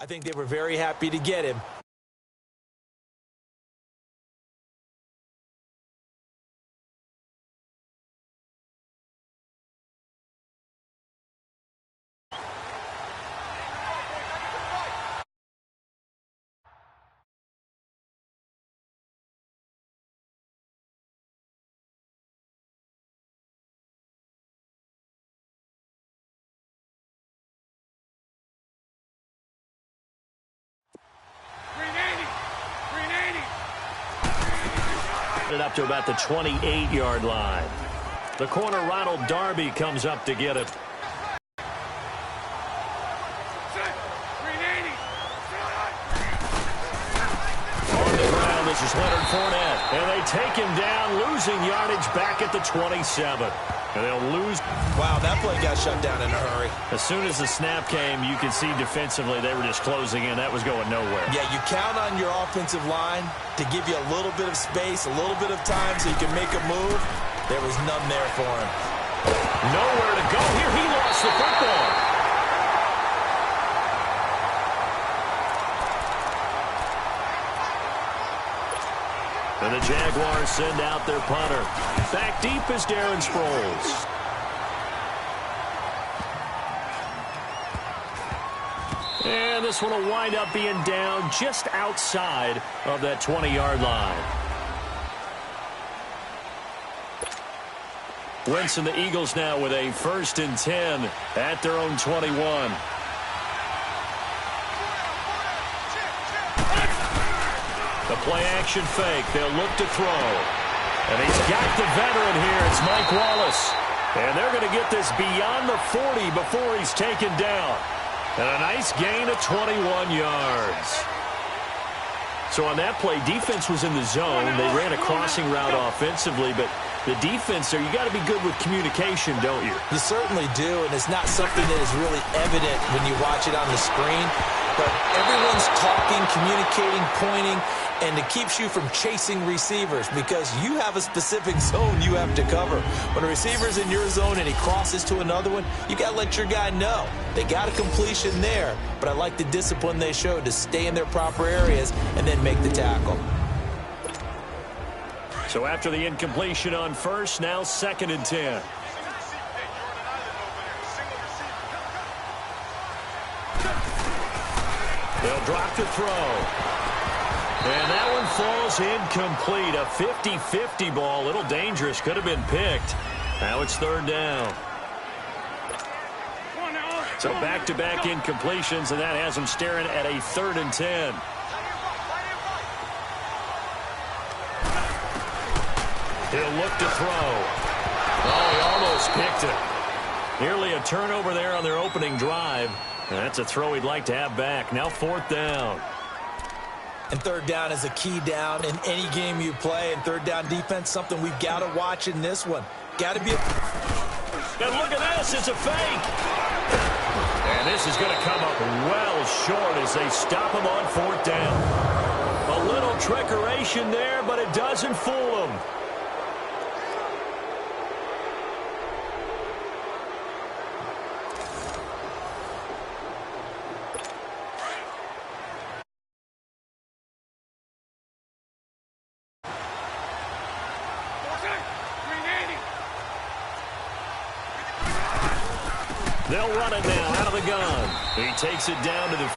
I think they were very happy to get him. It up to about the 28-yard line. The corner, Ronald Darby, comes up to get it. On the ground, this is Leonard Fournette. And they take him down, losing yardage back at the 27. And they'll lose. Wow, that play got shut down in a hurry. As soon as the snap came, you could see defensively they were just closing in. That was going nowhere. Yeah, you count on your offensive line to give you a little bit of space, a little bit of time so you can make a move. There was none there for him. Nowhere to go here. He lost the football. And the Jaguars send out their punter. Back deep is Darren Sproles. And this one will wind up being down just outside of that 20-yard line. Wentz and the Eagles now with a 1st and 10 at their own 21. The play-action fake. They'll look to throw. And he's got the veteran here. It's Mike Wallace. And they're going to get this beyond the 40 before he's taken down. And a nice gain of 21 yards. So on that play, defense was in the zone. They ran a crossing route offensively, but the defense there, you got to be good with communication, don't you? You certainly do, and it's not something that is really evident when you watch it on the screen. But everyone's talking, communicating, pointing, and it keeps you from chasing receivers because you have a specific zone you have to cover. When a receiver's in your zone and he crosses to another one, you got to let your guy know. They got a completion there, but I like the discipline they showed to stay in their proper areas and then make the tackle. So after the incompletion on 1st, now 2nd and 10. They'll drop to throw. And that one falls incomplete. A 50-50 ball. A little dangerous. Could have been picked. Now it's 3rd down. So back-to-back incompletions, and that has them staring at a 3rd and 10. He'll look to throw. Oh, he almost picked it. Nearly a turnover there on their opening drive. And that's a throw he'd like to have back. Now 4th down. And 3rd down is a key down in any game you play. And 3rd down defense, something we've got to watch in this one. Got to be And look at this. It's a fake. And this is going to come up well short as they stop him on 4th down. A little trickeration there, but it doesn't fool him. They'll run it now out of the gun. He takes it down to the...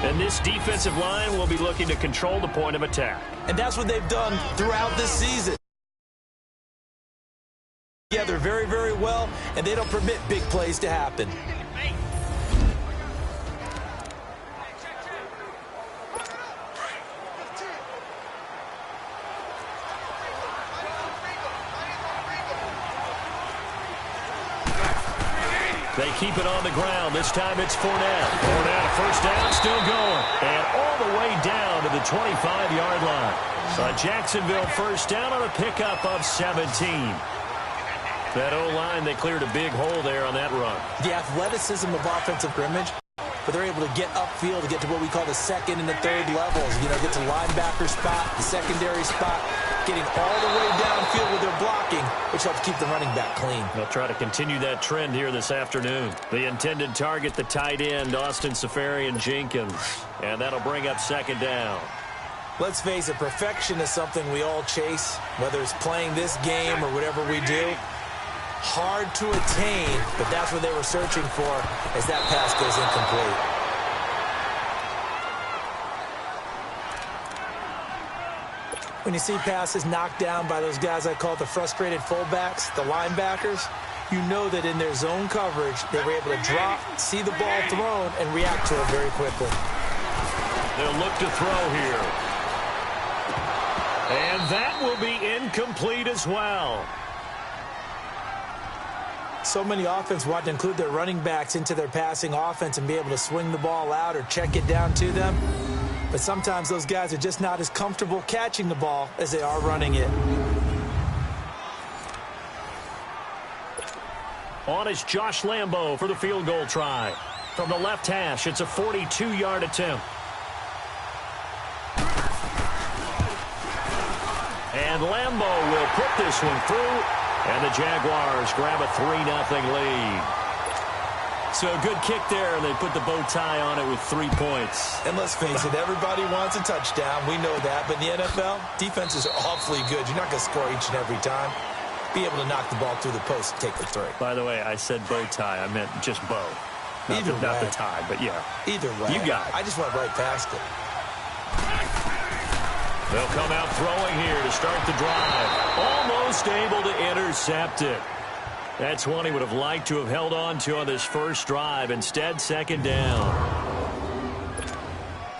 And this defensive line will be looking to control the point of attack. And that's what they've done throughout this season. Together very, very well, and they don't permit big plays to happen. They keep it on the ground. This time it's Fournette. Fournette, a 1st down, still going. And all the way down to the 25-yard line. So Jacksonville 1st down on a pickup of 17. That O-line, they cleared a big hole there on that run. The athleticism of offensive scrimmage but they're able to get upfield to get to what we call the second and the third levels. You know, get to linebacker spot, the secondary spot, getting all the way downfield with their blocking, which helps keep the running back clean. They'll try to continue that trend here this afternoon. The intended target, the tight end, Austin Safarian-Jenkins. And that'll bring up second down. Let's face it, perfection is something we all chase, whether it's playing this game or whatever we do. Hard to attain, but that's what they were searching for as that pass goes incomplete. When you see passes knocked down by those guys I call the frustrated fullbacks, the linebackers, you know that in their zone coverage, they were able to drop, see the ball thrown, and react to it very quickly. They'll look to throw here. And that will be incomplete as well. So many offenses want to include their running backs into their passing offense and be able to swing the ball out or check it down to them. But sometimes those guys are just not as comfortable catching the ball as they are running it. On is Josh Lambo for the field goal try. From the left hash, it's a 42-yard attempt. And Lambo will put this one through, and the Jaguars grab a 3-0 lead. So a good kick there, and they put the bow tie on it with 3 points. And let's face it, everybody wants a touchdown. We know that. But in the NFL, defenses are awfully good. You're not going to score each and every time. Be able to knock the ball through the post and take the 3. By the way, I said bow tie. I meant just bow. Not the tie, but yeah. Either way. You got it. I just went right past it. They'll come out throwing here to start the drive. Almost able to intercept it. That's one he would have liked to have held on to on this first drive. Instead, second down.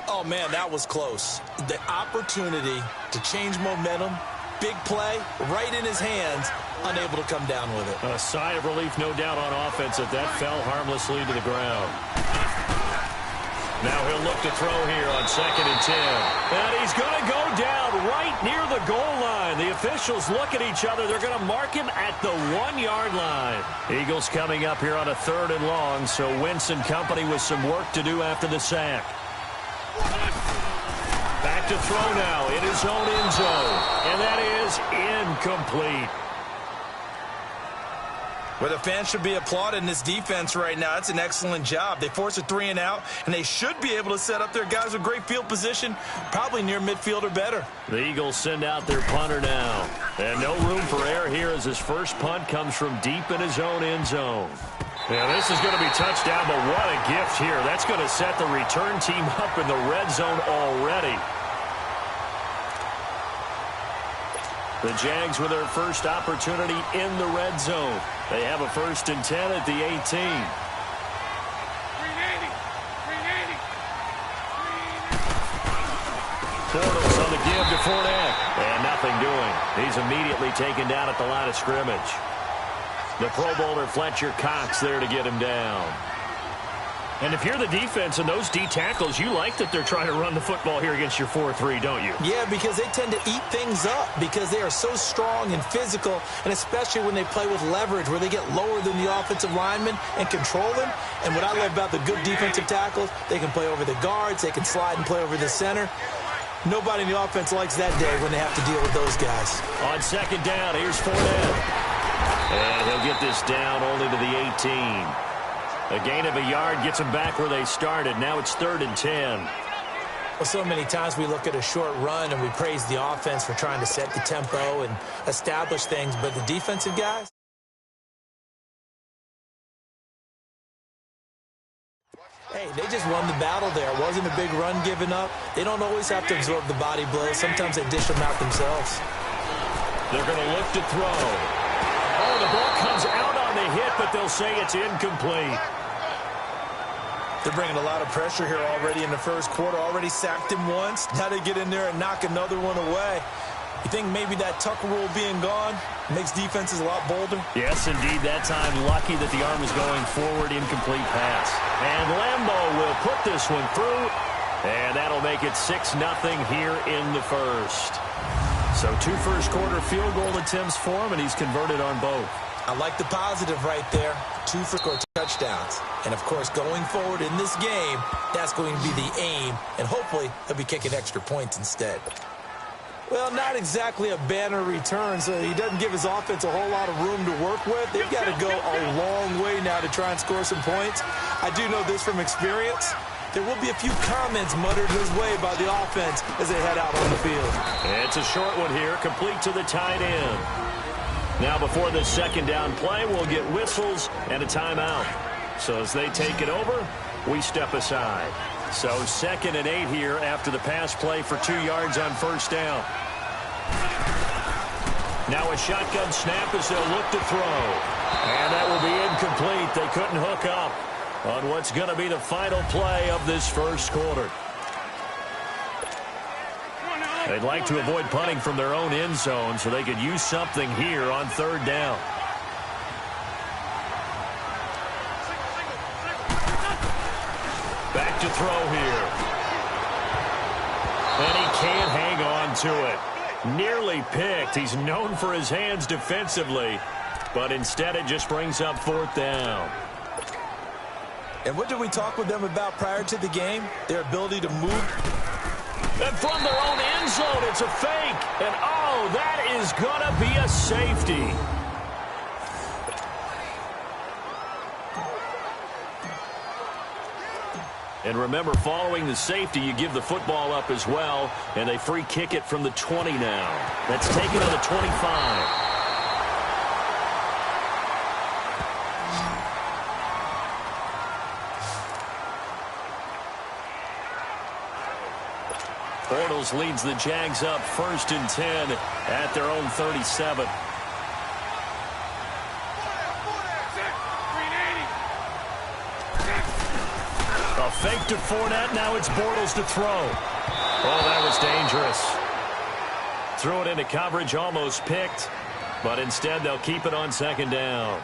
Oh, man, that was close. The opportunity to change momentum, big play, right in his hands, unable to come down with it. A sigh of relief, no doubt, on offense that fell harmlessly to the ground. Now he'll look to throw here on 2nd and 10. And he's going to go down right near the goal line. The officials look at each other. They're going to mark him at the 1-yard line. Eagles coming up here on a 3rd and long, so Wentz and company with some work to do after the sack. Back to throw now in his own end zone. And that is incomplete. Well, the fans should be applauding this defense right now. It's an excellent job. They force a 3 and out, and they should be able to set up their guys with great field position, probably near midfield or better. The Eagles send out their punter now. And no room for error here as his first punt comes from deep in his own end zone. Now, this is going to be touchdown, but what a gift here. That's going to set the return team up in the red zone already. The Jags with their first opportunity in the red zone. They have a 1st and 10 at the 18. 380. Bortles on the give to Fournette. And nothing doing. He's immediately taken down at the line of scrimmage. The Pro Bowler Fletcher Cox there to get him down. And if you're the defense and those D tackles, you like that they're trying to run the football here against your 4-3, don't you? Yeah, because they tend to eat things up because they are so strong and physical, and especially when they play with leverage where they get lower than the offensive linemen and control them. And what I love about the good defensive tackles, they can play over the guards, they can slide and play over the center. Nobody in the offense likes that day when they have to deal with those guys. On 2nd down, here's Fournette. And he'll get this down only to the 18. A gain of a yard gets them back where they started. Now it's 3rd and 10. Well, so many times we look at a short run and we praise the offense for trying to set the tempo and establish things, but the defensive guys? Hey, they just won the battle there. It wasn't a big run given up. They don't always have to absorb the body blows. Sometimes they dish them out themselves. They're going to look to throw. Oh, the ball comes out on the hit, but they'll say it's incomplete. They're bringing a lot of pressure here already in the first quarter. Already sacked him once. Now they get in there and knock another one away. You think maybe that Tucker rule being gone makes defenses a lot bolder? Yes, indeed. That time, lucky that the arm was going forward. Incomplete pass. And Lambo will put this one through. And that'll make it 6-0 here in the first. So 2 first-quarter field goal attempts for him, and he's converted on both. I like the positive right there. 2 for score touchdowns. And, of course, going forward in this game, that's going to be the aim. And hopefully he'll be kicking extra points instead. Well, not exactly a banner return, so he doesn't give his offense a whole lot of room to work with. They've got to go a long way now to try and score some points. I do know this from experience. There will be a few comments muttered his way by the offense as they head out on the field. It's a short one here, complete to the tight end. Now before this second down play, we'll get whistles and a timeout. So as they take it over, we step aside. So 2nd and 8 here after the pass play for 2 yards on first down. Now a shotgun snap as they'll look to throw. And that will be incomplete. They couldn't hook up on what's going to be the final play of this first quarter. They'd like to avoid punting from their own end zone so they could use something here on 3rd down. Back to throw here. And he can't hang on to it. Nearly picked. He's known for his hands defensively, but instead it just brings up 4th down. And what did we talk with them about prior to the game? Their ability to move. And from their own end zone, it's a fake. And, oh, that is going to be a safety. And remember, following the safety, you give the football up as well, and they free kick it from the 20 now. That's taken on the 25. Bortles leads the Jags up 1st and 10 at their own 37. A fake to Fournette. Now it's Bortles to throw. Oh, that was dangerous. Threw it into coverage, almost picked, but instead they'll keep it on 2nd down.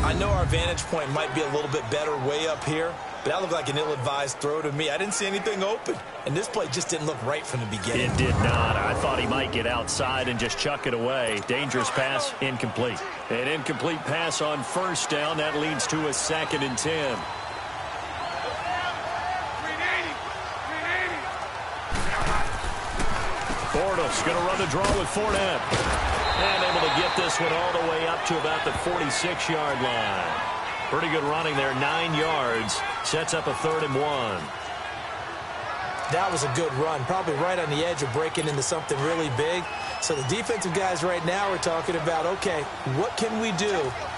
I know our vantage point might be a little bit better way up here, but that looked like an ill-advised throw to me. I didn't see anything open, and this play just didn't look right from the beginning. It did not. I thought he might get outside and just chuck it away. Dangerous pass, incomplete. An incomplete pass on 1st down. That leads to a 2nd and 10. Bortles going to run the draw with Fournette. And able to get this one all the way up to about the 46-yard line. Pretty good running there, 9 yards. Sets up a 3rd and 1. That was a good run, probably right on the edge of breaking into something really big. So the defensive guys right now are talking about, okay, what can we do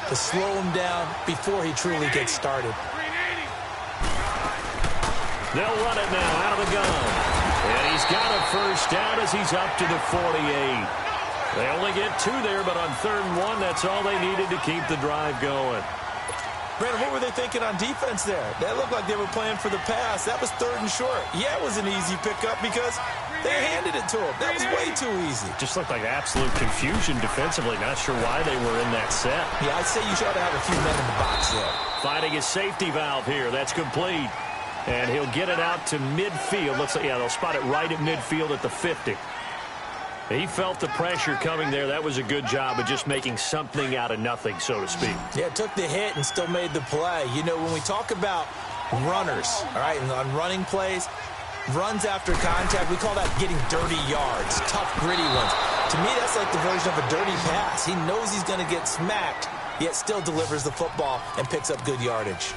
to slow him down before he truly gets started? They'll run it now out of the gun. And he's got a 1st down as he's up to the 48. They only get 2 there, but on 3rd and 1, that's all they needed to keep the drive going. Brandon, what were they thinking on defense there? That looked like they were playing for the pass. That was 3rd and short. Yeah, it was an easy pickup because they handed it to him. That was way too easy. Just looked like absolute confusion defensively. Not sure why they were in that set. Yeah, I'd say you should have a few men in the box there. Finding his safety valve here. That's complete. And he'll get it out to midfield. Looks like, yeah, they'll spot it right at midfield at the 50. He felt the pressure coming there. That was a good job of just making something out of nothing, so to speak. Yeah, took the hit and still made the play. You know, when we talk about runners, all right, on running plays, runs after contact, we call that getting dirty yards, tough, gritty ones. To me, that's like the version of a dirty pass. He knows he's going to get smacked, yet still delivers the football and picks up good yardage.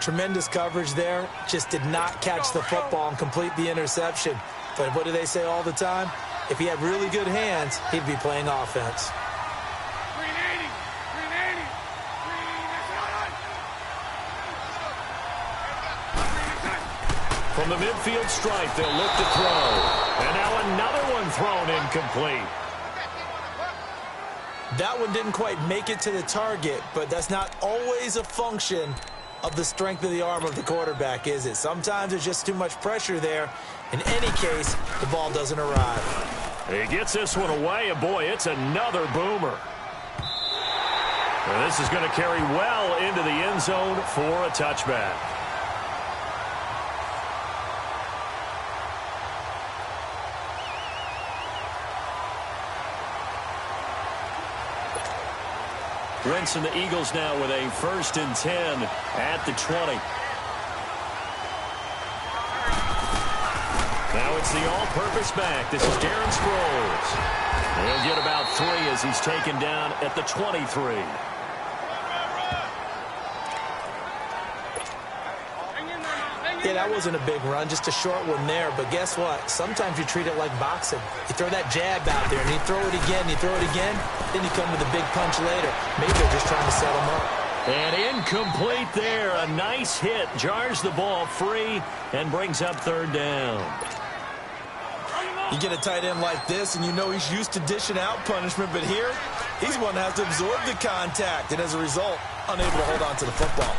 Tremendous coverage there. Just did not catch the football and complete the interception. But what do they say all the time? If he had really good hands, he'd be playing offense. From the midfield stripe, they'll look to throw. And now another one thrown incomplete. That one didn't quite make it to the target, but that's not always a function of the strength of the arm of the quarterback, is it? Sometimes there's just too much pressure there. In any case, the ball doesn't arrive. He gets this one away, and boy, it's another boomer. And this is going to carry well into the end zone for a touchback. Wentz and the Eagles now with a 1st and 10 at the 20. Now it's the all-purpose back. This is Darren Sproles. He'll get about 3 as he's taken down at the 23. Yeah, that wasn't a big run, just a short one there. But guess what? Sometimes you treat it like boxing. You throw that jab out there, and you throw it again, then you come with a big punch later. Maybe they're just trying to set him up. And incomplete there. A nice hit. Jars the ball free and brings up 3rd down. You get a tight end like this, and you know he's used to dishing out punishment. But here, he's one that has to absorb the contact, and as a result, unable to hold on to the football.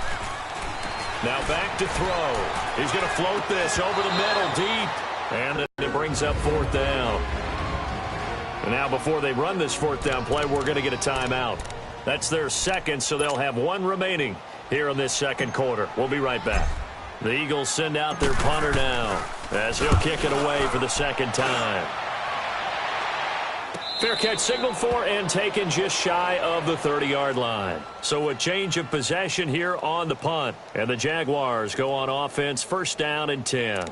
Now back to throw. He's going to float this over the middle deep. And it brings up 4th down. And now before they run this 4th down play, we're going to get a timeout. That's their 2nd, so they'll have 1 remaining here in this 2nd quarter. We'll be right back. The Eagles send out their punter now as he'll kick it away for the 2nd time. Fair catch signaled for and taken just shy of the 30-yard line. So a change of possession here on the punt. And the Jaguars go on offense, 1st down and 10.